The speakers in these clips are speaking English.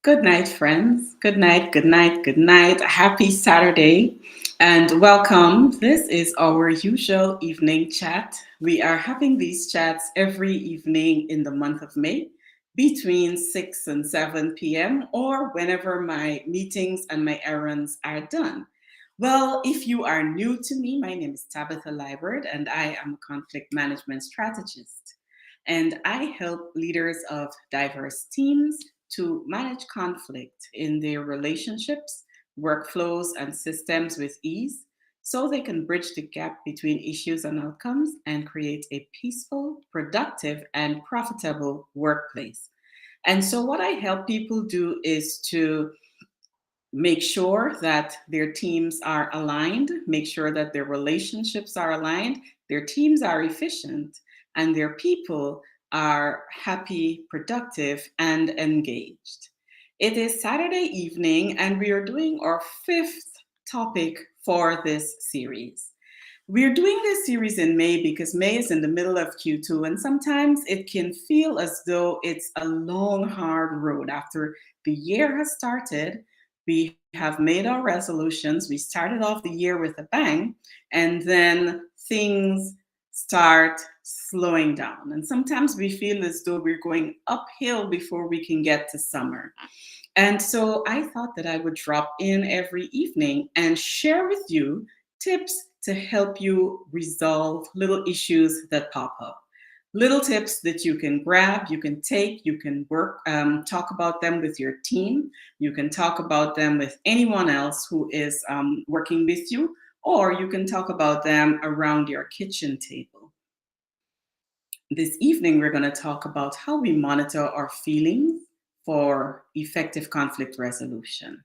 Good night, friends. Good night, good night, good night. Happy Saturday and welcome. This is our usual evening chat. We are having these chats every evening in the month of May between 6 and 7 p.m. or whenever my meetings and my errands are done. Well, if you are new to me, my name is Tabitha Liburd and I am a conflict management strategist. And I help leaders of diverse teams to manage conflict in their relationships, workflows, and systems with ease so they can bridge the gap between issues and outcomes and create a peaceful, productive, and profitable workplace. And so, what I help people do is to make sure that their teams are aligned, make sure that their relationships are aligned, their teams are efficient, and their people are happy, productive, and engaged. It is Saturday evening, and we are doing our fifth topic for this series. We're doing this series in May because May is in the middle of Q2, and sometimes it can feel as though it's a long, hard road. After the year has started, we have made our resolutions, we started off the year with a bang, and then things start slowing down. And sometimes we feel as though we're going uphill before we can get to summer. And so I thought that I would drop in every evening and share with you tips to help you resolve little issues that pop up. Little tips that you can grab, you can take, you can talk about them with your team, you can talk about them with anyone else who is working with you, or you can talk about them around your kitchen table. This evening, we're going to talk about how we monitor our feelings for effective conflict resolution.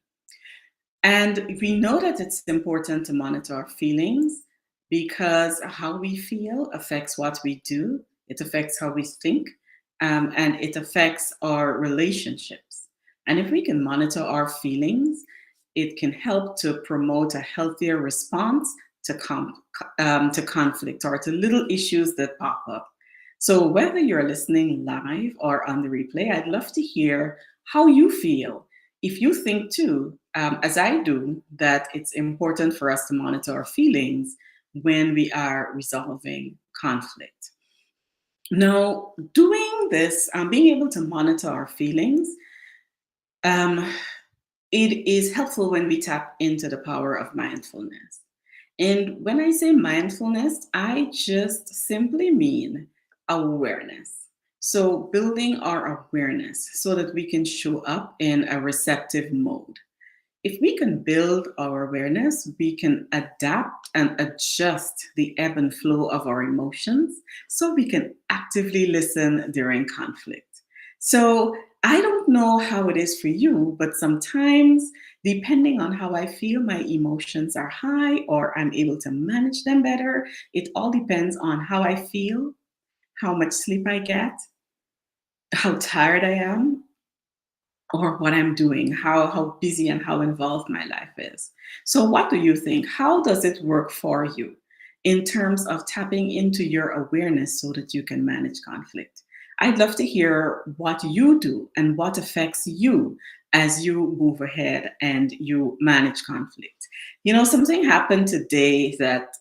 And we know that it's important to monitor our feelings because how we feel affects what we do, it affects how we think, and it affects our relationships. And if we can monitor our feelings, it can help to promote a healthier response to conflict or to little issues that pop up. So, whether you're listening live or on the replay, I'd love to hear how you feel. If you think too, as I do, that it's important for us to monitor our feelings when we are resolving conflict. Now, doing this, being able to monitor our feelings, um, it is helpful when we tap into the power of mindfulness. And when I say mindfulness, I just simply mean awareness. So, building our awareness so that we can show up in a receptive mode. If we can build our awareness, we can adapt and adjust the ebb and flow of our emotions so we can actively listen during conflict. So, I don't know how it is for you, but sometimes, depending on how I feel, my emotions are high or I'm able to manage them better. It all depends on how I feel, how much sleep I get, how tired I am, or what I'm doing, how busy and how involved my life is. So, what do you think? How does it work for you in terms of tapping into your awareness so that you can manage conflict? I'd love to hear what you do and what affects you as you move ahead and you manage conflict. You know, something happened today that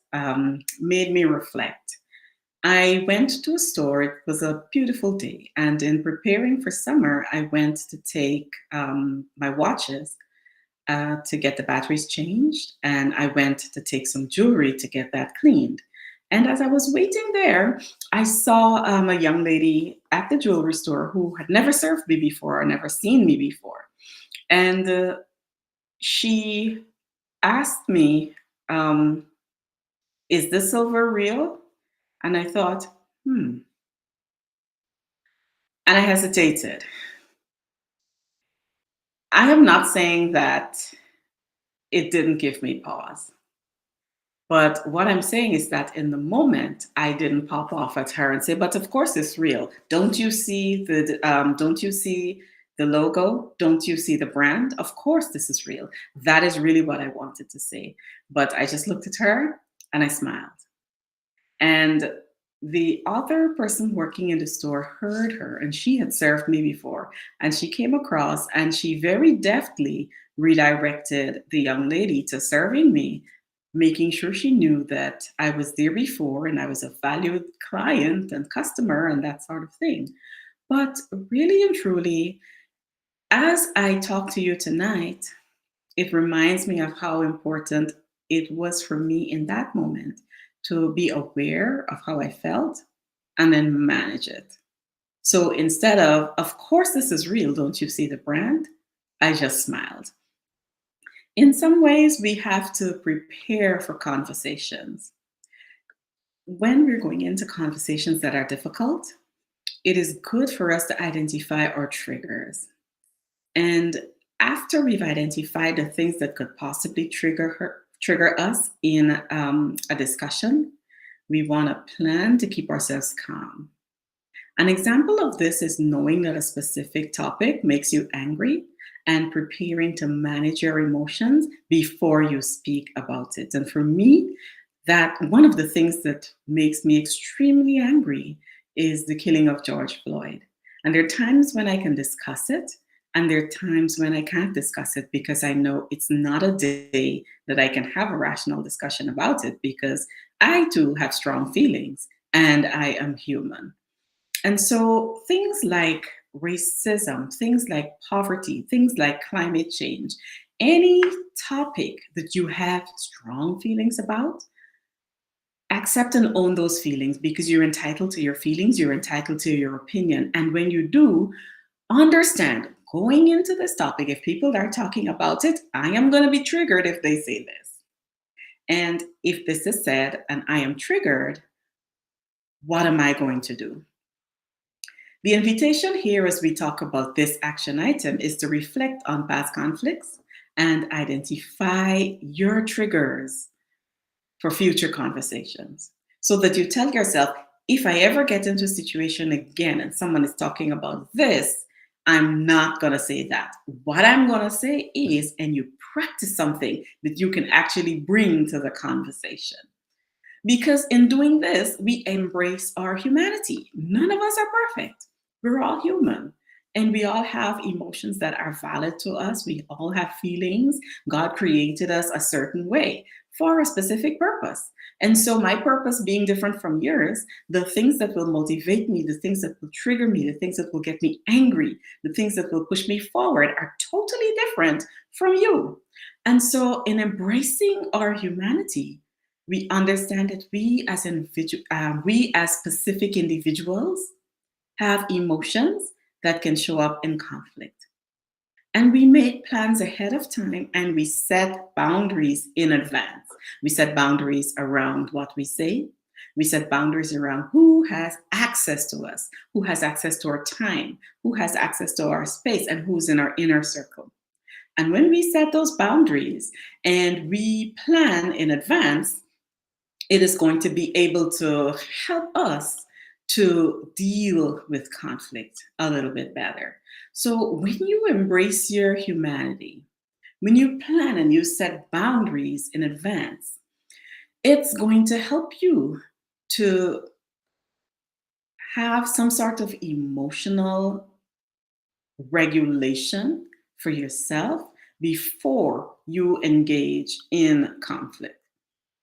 made me reflect. I went to a store. It was a beautiful day. And in preparing for summer, I went to take my watches to get the batteries changed. And I went to take some jewelry to get that cleaned. And as I was waiting there, I saw a young lady at the jewelry store who had never served me before or never seen me before. And she asked me, um, is the silver real? And I thought, hmm. And I hesitated. I am not saying that it didn't give me pause. But what I'm saying is that in the moment, I didn't pop off at her and say, "But of course it's real. Don't you see the logo? Don't you see the brand? Of course this is real." That is really what I wanted to say. But I just looked at her and I smiled. And The other person working in the store heard her, and she had served me before. And she came across and she very deftly redirected the young lady to serving me, making sure she knew that I was there before and I was a valued client and customer and that sort of thing. But really and truly, as I talk to you tonight, it reminds me of how important it was for me in that moment to be aware of how I felt and then manage it. So instead of course, this is real, don't you see the brand? I just smiled. In some ways, we have to prepare for conversations. When we're going into conversations that are difficult, it is good for us to identify our triggers. And after we've identified the things that could possibly trigger us in a discussion, we want to plan to keep ourselves calm. An example of this is knowing that a specific topic makes you angry and preparing to manage your emotions before you speak about it. And for me, that one of the things that makes me extremely angry is the killing of George Floyd. And there are times when I can discuss it, and there are times when I can't discuss it because I know it's not a day that I can have a rational discussion about it because I too have strong feelings and I am human. And so things like racism, things like poverty, things like climate change, any topic that you have strong feelings about, accept and own those feelings because you're entitled to your feelings, you're entitled to your opinion. And when you do, understand going into this topic, if people are talking about it, I am going to be triggered if they say this. And if this is said and I am triggered, what am I going to do? The invitation here, as we talk about this action item, is to reflect on past conflicts and identify your triggers for future conversations so that you tell yourself, if I ever get into a situation again and someone is talking about this, I'm not going to say that. What I'm going to say is, and you practice something that you can actually bring to the conversation. Because in doing this, we embrace our humanity. None of us are perfect. We're all human. And we all have emotions that are valid to us. We all have feelings. God created us a certain way for a specific purpose. And so, my purpose being different from yours, the things that will motivate me, the things that will trigger me, the things that will get me angry, the things that will push me forward are totally different from you. And so, in embracing our humanity, we understand that we as specific individuals have emotions that can show up in conflict. And we make plans ahead of time and we set boundaries in advance. We set boundaries around what we say. We set boundaries around who has access to us, who has access to our time, who has access to our space, and who's in our inner circle. And when we set those boundaries and we plan in advance, it is going to be able to help us to deal with conflict a little bit better. So when you embrace your humanity, when you plan and you set boundaries in advance, it's going to help you to have some sort of emotional regulation for yourself before you engage in conflict,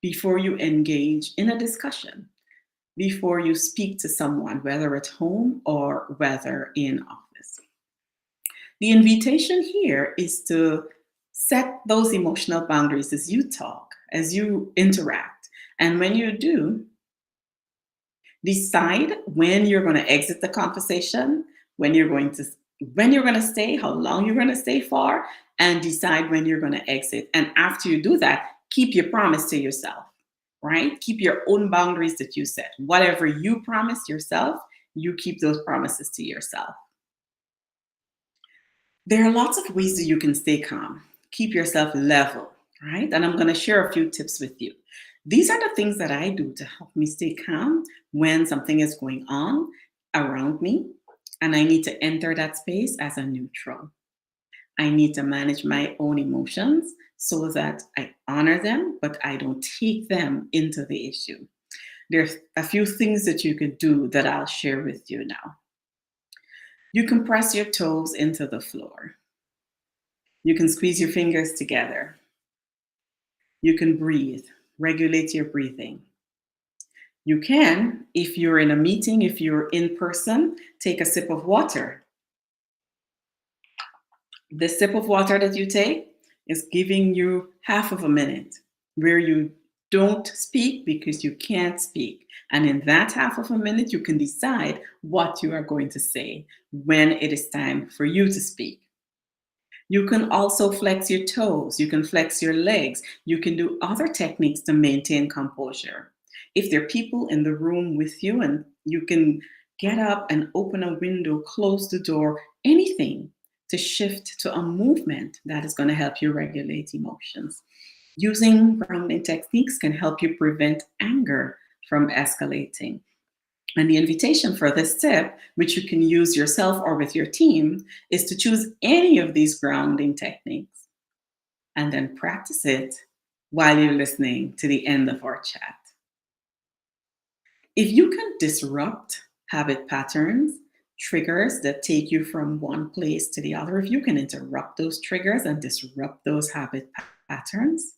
before you engage in a discussion, before you speak to someone, whether at home or whether in office. The invitation here is to set those emotional boundaries as you talk, as you interact. And when you do, decide when you're going to exit the conversation, when you're going to stay, how long you're going to stay for, and decide when you're going to exit. And after you do that, keep your promise to yourself, right? Keep your own boundaries that you set. Whatever you promised yourself, you keep those promises to yourself. There are lots of ways that you can stay calm. Keep yourself level, right? And I'm going to share a few tips with you. These are the things that I do to help me stay calm when something is going on around me and I need to enter that space as a neutral. I need to manage my own emotions so that I honor them, but I don't take them into the issue. There's a few things that you could do that I'll share with you now. You can press your toes into the floor. You can squeeze your fingers together. You can breathe, regulate your breathing. You can, if you're in a meeting, if you're in person, take a sip of water. The sip of water that you take is giving you half of a minute where you don't speak because you can't speak. And in that half of a minute, you can decide what you are going to say when it is time for you to speak. You can also flex your toes, you can flex your legs, you can do other techniques to maintain composure. If there are people in the room with you, and you can get up and open a window, close the door, anything to shift to a movement that is going to help you regulate emotions. Using grounding techniques can help you prevent anger from escalating. And the invitation for this tip, which you can use yourself or with your team, is to choose any of these grounding techniques and then practice it while you're listening to the end of our chat. If you can disrupt habit patterns, triggers that take you from one place to the other, if you can interrupt those triggers and disrupt those habit patterns,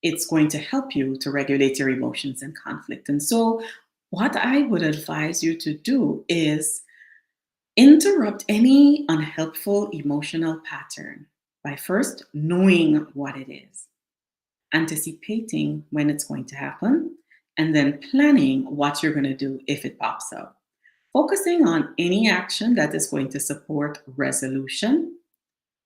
it's going to help you to regulate your emotions and conflict. And so, what I would advise you to do is interrupt any unhelpful emotional pattern by first knowing what it is, anticipating when it's going to happen, and then planning what you're going to do if it pops up. Focusing on any action that is going to support resolution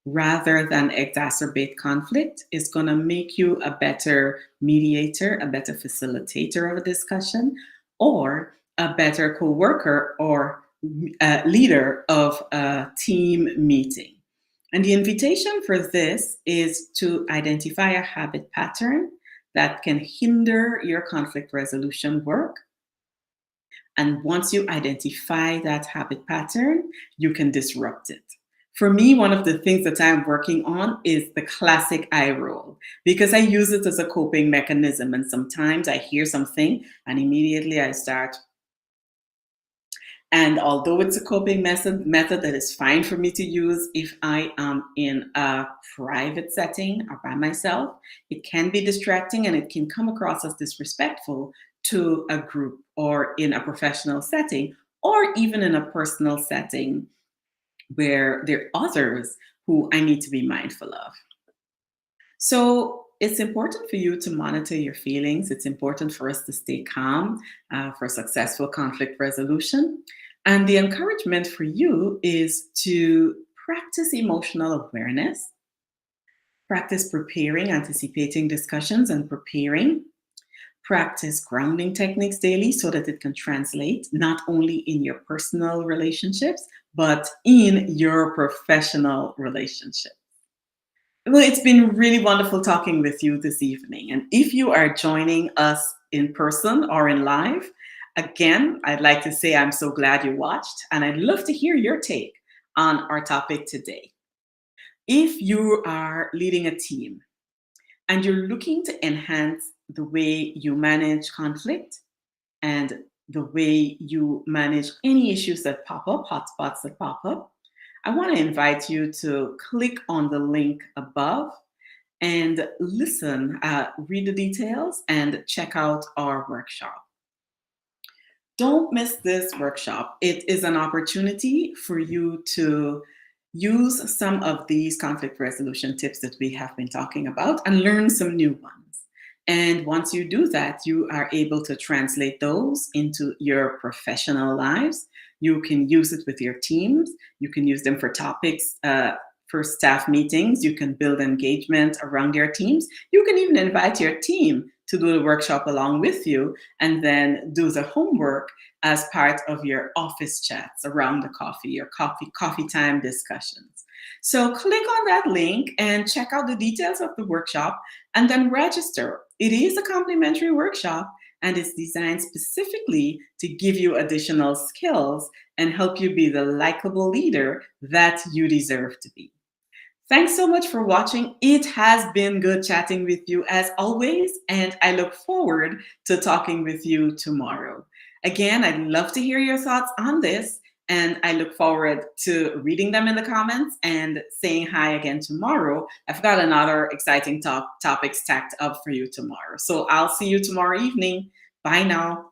rather than exacerbate conflict is going to make you a better mediator, a better facilitator of a discussion, or a better co-worker or leader of a team meeting. And the invitation for this is to identify a habit pattern that can hinder your conflict resolution work. And once you identify that habit pattern, you can disrupt it. For me, one of the things that I'm working on is the classic eye roll because I use it as a coping mechanism. And sometimes I hear something and immediately I start. And although it's a coping method that is fine for me to use if I am in a private setting or by myself, it can be distracting and it can come across as disrespectful to a group or in a professional setting or even in a personal setting where there are others who I need to be mindful of. So it's important for you to monitor your feelings. It's important for us to stay calm for successful conflict resolution. And the encouragement for you is to practice emotional awareness, practice preparing, anticipating discussions and preparing, practice grounding techniques daily so that it can translate not only in your personal relationships, but in your professional relationships. Well, it's been really wonderful talking with you this evening. And if you are joining us in person or in live, again, I'd like to say I'm so glad you watched, and I'd love to hear your take on our topic today. If you are leading a team and you're looking to enhance the way you manage conflict and the way you manage any issues that pop up, hotspots that pop up, I want to invite you to click on the link above and listen, read the details, and check out our workshop. Don't miss this workshop. It is an opportunity for you to use some of these conflict resolution tips that we have been talking about and learn some new ones. And once you do that, you are able to translate those into your professional lives. You can use it with your teams. You can use them for topics, for staff meetings. You can build engagement around your teams. You can even invite your team to do the workshop along with you and then do the homework as part of your office chats around the coffee, your coffee time discussions. So click on that link and check out the details of the workshop and then register. It is a complimentary workshop and it's designed specifically to give you additional skills and help you be the likable leader that you deserve to be. Thanks so much for watching. It has been good chatting with you as always, and I look forward to talking with you tomorrow. Again, I'd love to hear your thoughts on this, and I look forward to reading them in the comments and saying hi again tomorrow. I've got another exciting topic stacked up for you tomorrow. So I'll see you tomorrow evening. Bye now.